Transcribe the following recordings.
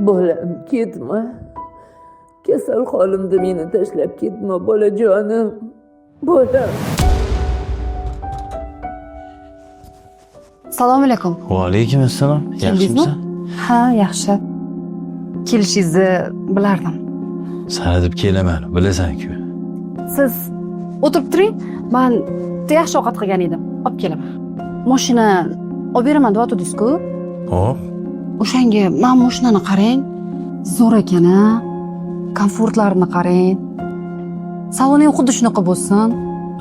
Bolam ketma. Kasal holimda meni tashlab ketma bolajonim. Bolam. Assalomu alaykum. Va alaykum assalom. Yaxshimisan? Ha, yaxshi. Kelishingizni bilardim. Sana deb kelaman, bilasan-ku. Siz o'tirib turing, men yaxshi ovqat qilgan edim. Olib kelaman. Mashina olib beraman deb aytdingiz-ku? Hop. O'shanga men mashinani qarang. Zo'r ekan-a. Komfortlarini qarang. Saloni xuddi shunaqa bo'lsin.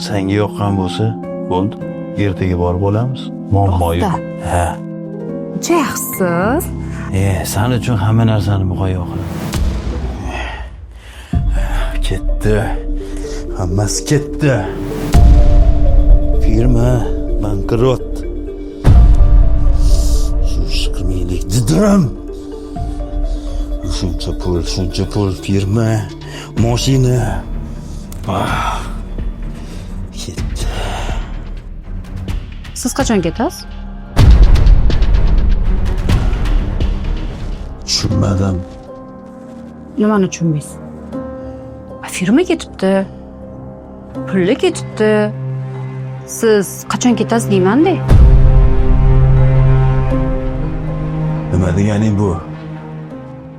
Senga yoqqan bo'lsa, bo'ldi. Ertaga borib olamiz. Muammo yo'q. Ha. Nechta yaxshisiz? Sen uchun hamma narsani muhayyo qilaman. Ketdi. Hammasi ketdi. Firma bankrot. Shuncha minglik didiram. Shuncha pul, firma, mashina. Ketdi. Siz qachon ketasiz? Tushunmadim. Nimani tushunmaysiz? Firma ketibdi. Pulli ketibdi. Siz qachon ketasiz deyman-da. Nima deganing bu?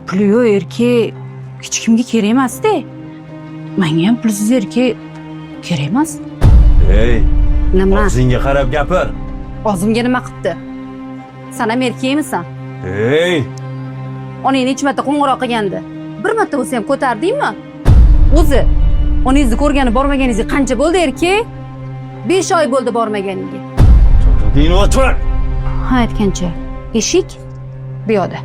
Puli yo'q erkak hech kimga kerak emas-da. Menga ham pulsiz erkak kerak emas. Hey, Nima? og'zingga qarab gapir. O'zimga nima qilibdi? Sen ham erkakmisan? Hey, Onangni necha marta qo'ng'iroq qilgandi? Bir marta bo'lsa ham ko'tardingmi? O'zi, onangizni ko'rgani bormaganingizga qancha bo'ldi erkak? 5 oy bo'ldi bormaganingga. Dini o'tir. Ha, aytgancha. Eshik bu yoqda.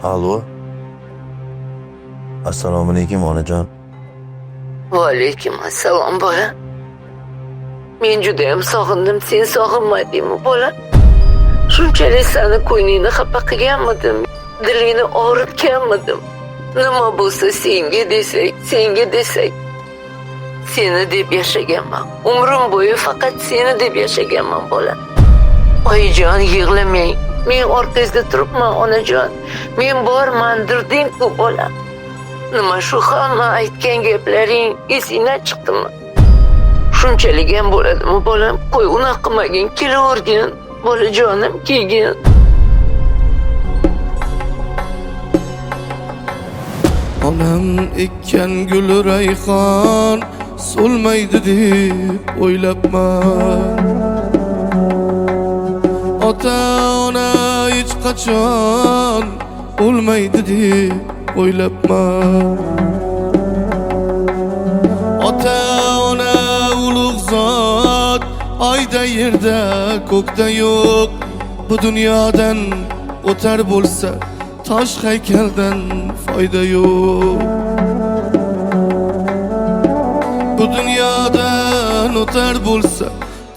Alo. Assalomu alaykum onajon. Va alaykum assalom bola. Men juda ham sog'indim, sen sog'inmadingmi bola? Shunchalik seni ko'nglingni xafa qilganmidim, dilingni og'ritganmidim. Nima bo'lsa senga desak, seni deb yashaganman. Umrim bo'yi faqat seni deb yashaganman bola. Oyijon, yig'lamang. Men orqangizda turibman onajon. Men borman dirding-ku bola. Nima shu hamma aytgan gaplaring esingdan chiqdimi? Shunchalik ham bo'ladimi bolam? Qo'y, unaqa qilmagin, kelavergin. Bolajonim, kelgin. Onam ekkan gul rayhon so'lmaydi deb o'ylabman. Ota-ona hech qachon o'lmaydi deb o'ylabman. Ota-ona ulug' zot, oyda yerda ko'kda yo'q. Bu dunyodan o'tar bo'lsa, tosh haykaldan foyda yo'q. Bu dunyodan o'tar bo'lsa,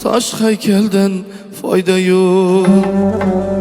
tosh haykaldan foyda yo'q.